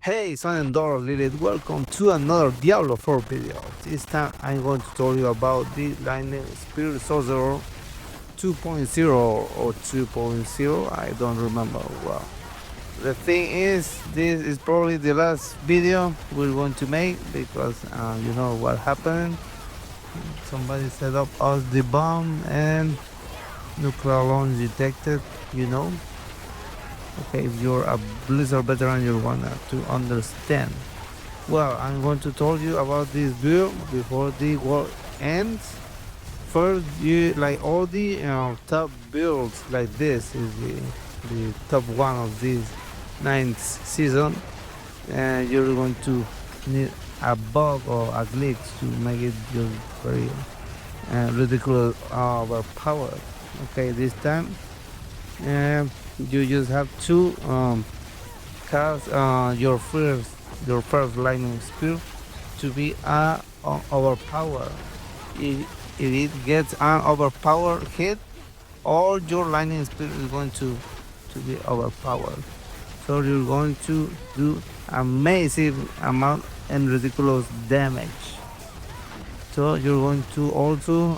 Hey, Son and daughter Lilith, welcome to another Diablo 4 video. This time I'm going to tell you about the Lightning Spirit Sorcerer 2.0 or 2.0, I don't remember well. The thing is, this is probably the last video we're going to make because you know what happened. Somebody set up us the bomb and nuclear launch detected, you know. Okay, if you're a Blizzard veteran, you're gonna to understand. Well, I'm going to tell you about this build before the war ends. First, you like all the top builds like this is the top one of this ninth season, and you're going to need a bug or a glitch to make it just very ridiculous overpowered. Okay, this time you just have to cast your first lightning spear to be overpowered. If it gets an overpowered hit, all your lightning spear is going to be overpowered. So you're going to do a massive amount and ridiculous damage. So you're going to also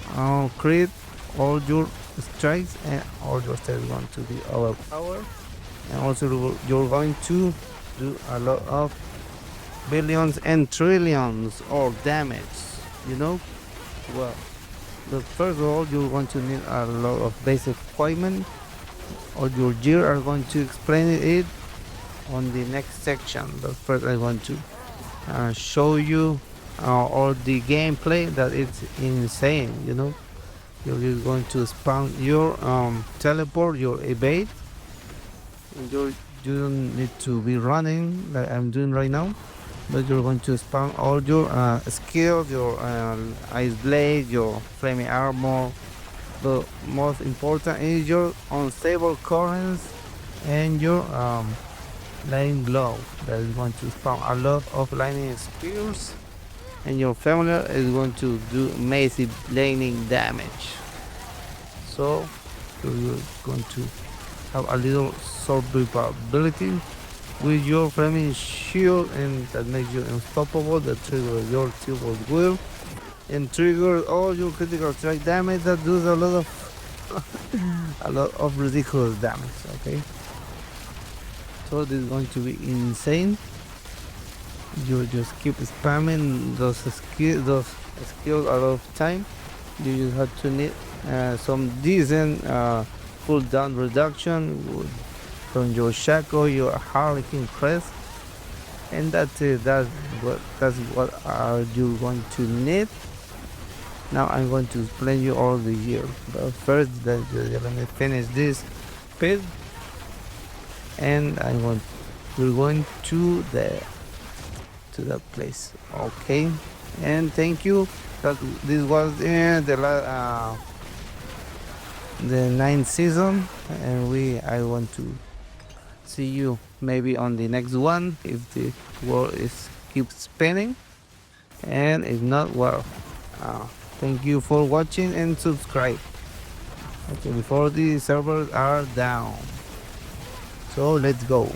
crit all your strikes, and all your strikes are going to be overpowered. And also you're going to do a lot of billions and trillions of damage, you know. Well, first of all, you're going to need a lot of basic equipment, or your gear. Are going to explain it on the next section, but first I want to show you all the gameplay that it's insane, you know. You're going to spawn your teleport, your evade. You don't need to be running like I'm doing right now, but you're going to spawn all your skills, your ice blade, your flaming armor. The most important is your unstable currents and your lightning glow. That is going to spawn a lot of lightning spears, and your familiar is going to do massive lightning damage. So you're going to have a little survivability with your flaming shield, and that makes you unstoppable. That triggers your silver will and triggers all your critical strike damage. That does a lot of a lot of ridiculous damage. Okay, so this is going to be insane. You just keep spamming those skills a lot of time. You just have to need some decent cooldown reduction from your shackle, your harlequin crest, and that's it. That's what are you going to need. Now I'm going to explain you all the gear, but first let me finish this pit, and we're going to that place. Okay, and thank you. That this was the ninth season, and I want to see you maybe on the next one if the world is keeps spinning, and if not, well, thank you for watching and subscribe. Okay, before the servers are down, so let's go.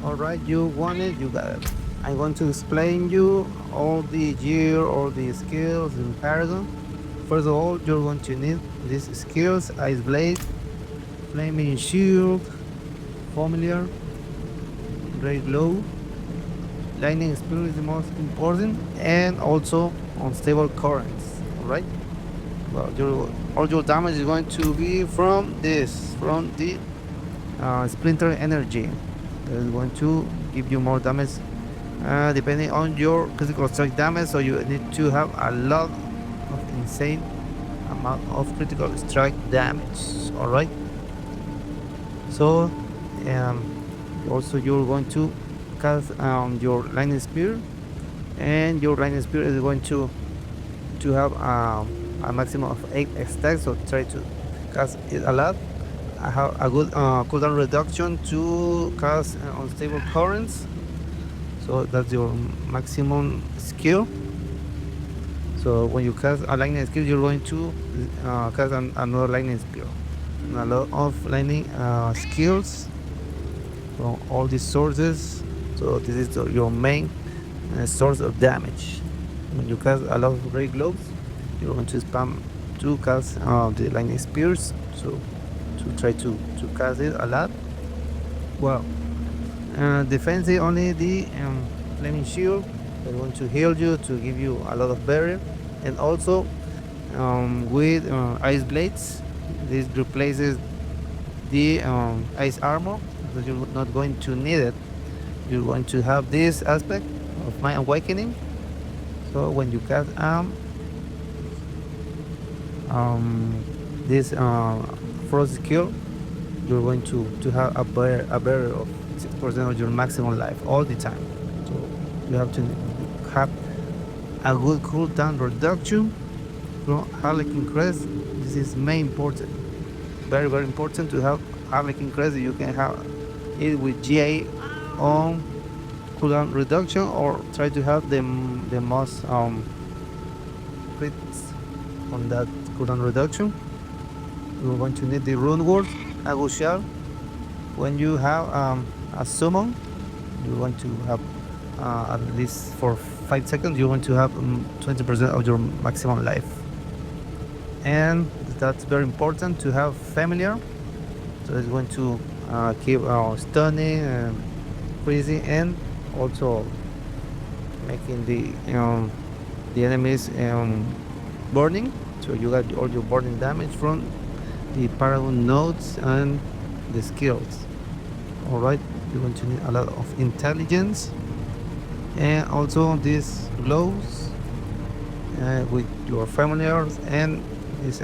All right, you want it, you got it. I'm going to explain you all the gear, all the skills in Paragon. First of all, you're going to need these skills: ice blade, flaming shield, familiar, great glow, lightning spear is the most important, and also unstable currents. All right. Well, all your damage is going to be from the splinter energy. That is going to give you more damage depending on your critical strike damage. So you need to have a lot of insane amount of critical strike damage. All right. So also you're going to cast your lightning spear, and your lightning spear is going to have a maximum of 8 stacks. So try to cast it a lot. I have a good cooldown reduction to cast unstable currents. So that's your maximum skill. So when you cast a lightning skill, you're going to cast another lightning skill. A lot of lightning skills from all these sources. So this is your main source of damage. When you cast a lot of ray globes, you're going to spam to cast the lightning spears. So to try to cast it a lot. Well, defensive only the flaming shield. They're going to heal you to give you a lot of barrier, and also with ice blades. This replaces the ice armor because you're not going to need it. You're going to have this aspect of my awakening. So when you cast this frost skill, you're going to have a barrier of 6% of your maximum life all the time. So you have to have a good cooldown reduction from Harlequin Crest. This is main important. Very, very important to have Harlequin Crest. You can have it with GA on cooldown reduction, or try to have the most crits on that cooldown reduction. You're going to need the rune word, Agushar. When you have a summon, you want to have at least for 5 seconds, you want to have 20% of your maximum life. And that's very important to have familiar. So it's going to keep stunning and freezing, and also making the enemies burning. So you got all your burning damage from the Paragon nodes and the skills. Alright, you're going to need a lot of intelligence, and also these glows with your familiars, and this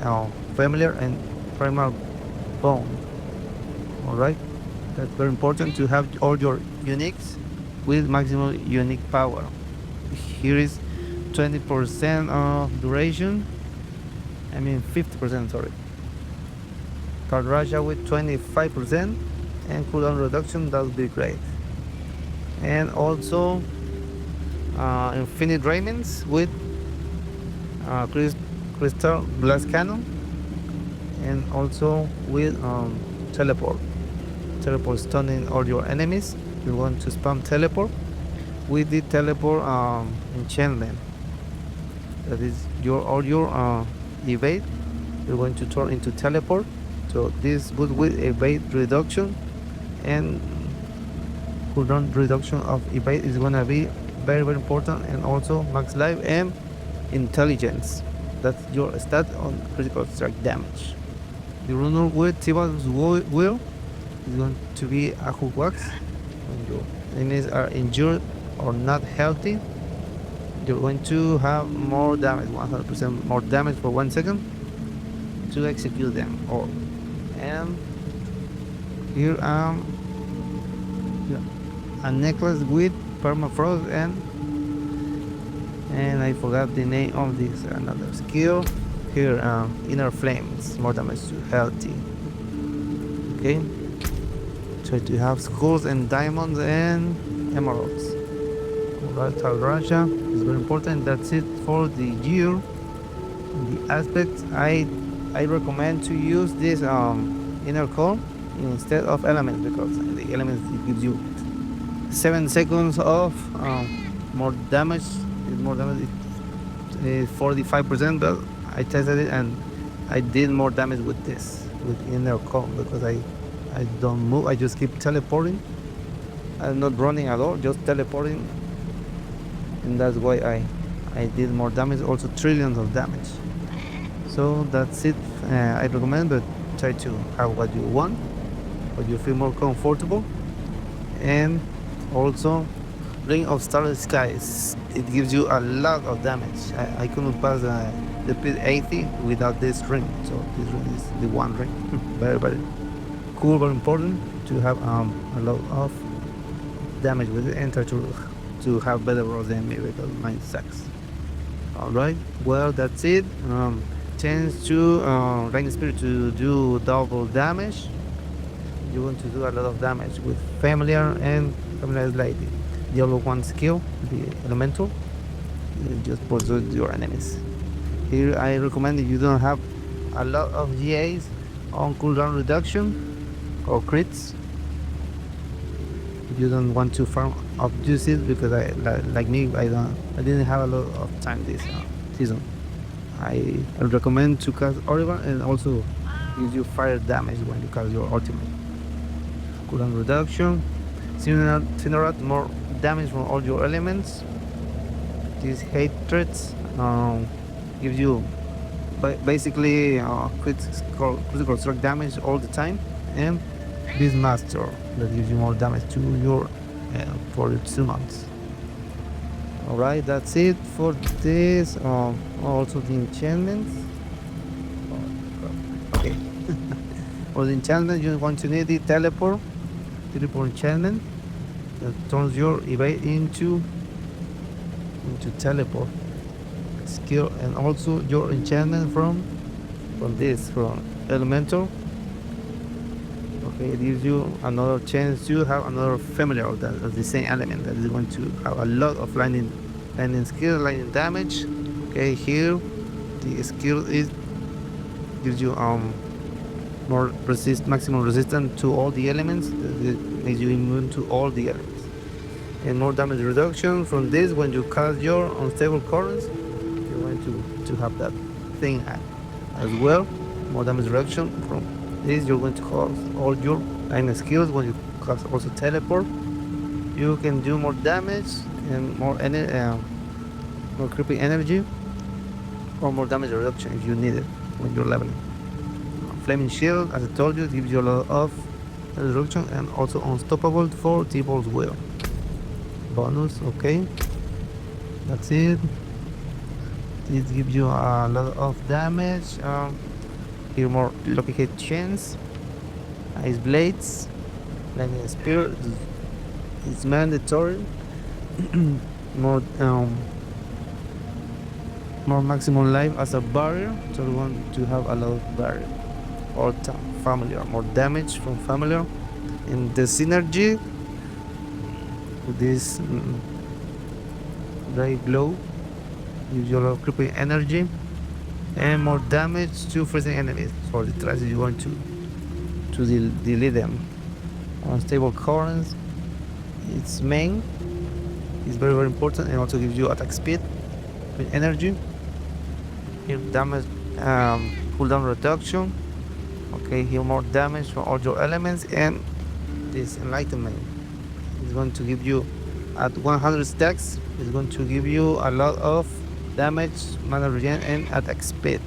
familiar and primal bone. Alright, that's very important to have all your uniques with maximum unique power. Here is 20% of duration, 50%, sorry. Card Raja with 25%, and cooldown reduction, that would be great. And also infinite Rayments with crystal blast cannon, and also with teleport stunning all your enemies. You want to spam teleport with the teleport enchantment. That is all your evade. You're going to turn into teleport. So this would with evade reduction, and cooldown reduction of evade is gonna be very, very important, and also max life and intelligence. That's your stat on critical strike damage. The runner with Tibal's will is going to be a hook wax. When your enemies are injured or not healthy, you're going to have more damage, 100% more damage for 1 second to execute them all. And here a necklace with permafrost, and I forgot the name of this another skill. Here inner flames, more damage to healthy. Okay, try to have skulls and diamonds and emeralds. Alright, Raja is very important. That's it for the year. The aspects, I recommend to use this inner core instead of elements, because the elements, it gives you 7 seconds of more damage. It's more damage, 45%, but I tested it and I did more damage with this, with inner core, because I don't move, I just keep teleporting. I'm not running at all, just teleporting, and that's why I did more damage, also trillions of damage. So that's it. I recommend, but try to have what you want, what you feel more comfortable. And also Ring of Starless Skies, it gives you a lot of damage. I couldn't pass the pit 80 without this ring, so this ring is the one ring. Very, very cool, very important to have a lot of damage with it, and try to have better rolls than me, because mine sucks. Alright, well, that's it. Change to Lightning Spirit to do double damage. You want to do a lot of damage with Familiar, and Familiar is like the Diablo 1 skill, the Elemental. You just pursue your enemies. Here I recommend that you don't have a lot of GAs on cooldown reduction or crits. if you don't want to farm up juices, because like me, I didn't have a lot of time this season. I recommend to cast Oregon, and also gives you fire damage when you cast your ultimate. Cooldown reduction, Cinerate, more damage from all your elements. These hatreds gives you basically critical strike damage all the time, and Beastmaster that gives you more damage to your for 2 months. Alright, that's it for this. Also the enchantments. Okay. For the enchantment, you're going to need the teleport enchantment that turns your evade into teleport skill, and also your enchantment from elemental. Okay, it gives you another chance to have another familiar of the same element that is going to have a lot of lightning skill, lightning damage. Okay, here the skill gives you more maximum resistance to all the elements. It makes you immune to all the elements, and more damage reduction from this when you cast your unstable currents. You're going to have that thing as well. More damage reduction from this. You're going to cause all your lightning skills when you cast also teleport. You can do more damage and more creepy energy, or more damage reduction if you need it when you're leveling. Flaming shield, as I told you, gives you a lot of reduction, and also unstoppable for Devil's Will. Bonus, okay. That's it. It gives you a lot of damage. Here more lucky hit chance. Ice blades, lightning spear. It's mandatory. more maximum life as a barrier, so we want to have a lot of barrier. Or familiar, more damage from familiar. In the synergy with this dry glow, gives you a lot of creeping energy and more damage to freezing enemies. For the trash, you want to delete them. Unstable currents, its main is very important, and also gives you attack speed with energy. Here damage cooldown reduction. Okay, here more damage from all your elements, and this enlightenment is going to give you at 100 stacks. It's going to give you a lot of damage, mana regen, and attack speed.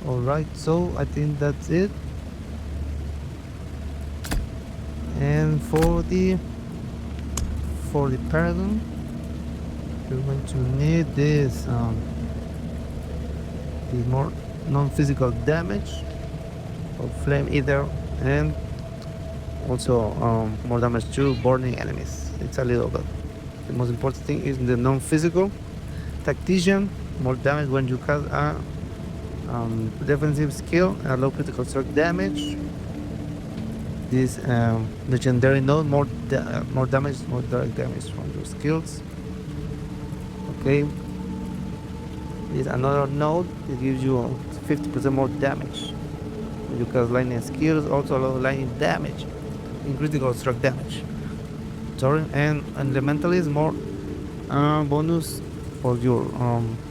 Alright, so I think that's it. And for the Paragon, you're going to need this more non-physical damage of Flame Eater, and also more damage to burning enemies. It's a little bit. The most important thing is the non-physical. Tactician, more damage when you cast a defensive skill, and low critical strike damage. This legendary node, more damage, more direct damage from your skills. Okay, this another node. It gives you 50% more damage when you cast lightning skills. Also a lot of lightning damage in critical strike damage. Sorry, and elementalist, more bonus for your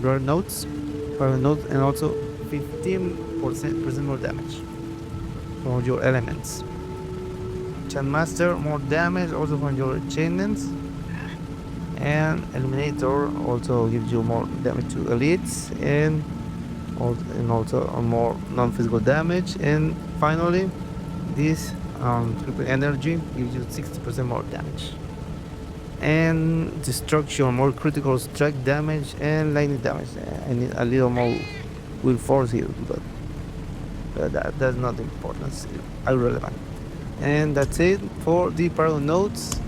rare nodes, and also 15% more damage for your elements. Enchantmaster, more damage also from your enchantments, and Illuminator also gives you more damage to elites, and also more non-physical damage. And finally, this triple energy gives you 60% more damage, and destruction, more critical strike damage and lightning damage. I need a little more will force here, but that's not important. It's irrelevant. And that's it for the Paragon nodes.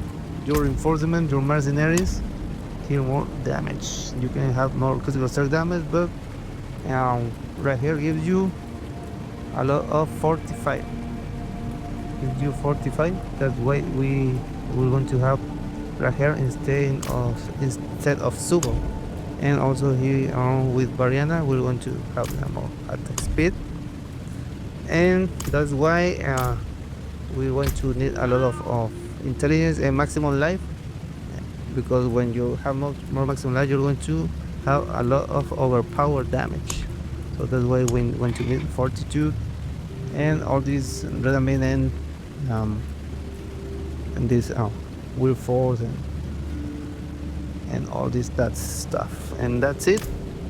Your reinforcement, your mercenaries, here more damage. You can have more critical strike damage, but right here gives you a lot of 45. Gives you 45. That's why we're going to have right here instead of Subo. And also here with Variana, we're going to have more attack speed, and that's why we're going to need a lot of intelligence and maximum life, because when you have more maximum life, you're going to have a lot of overpowered damage. So that's why we want to need fortitude and all these rhythm and this will force and all this that stuff, and that's it.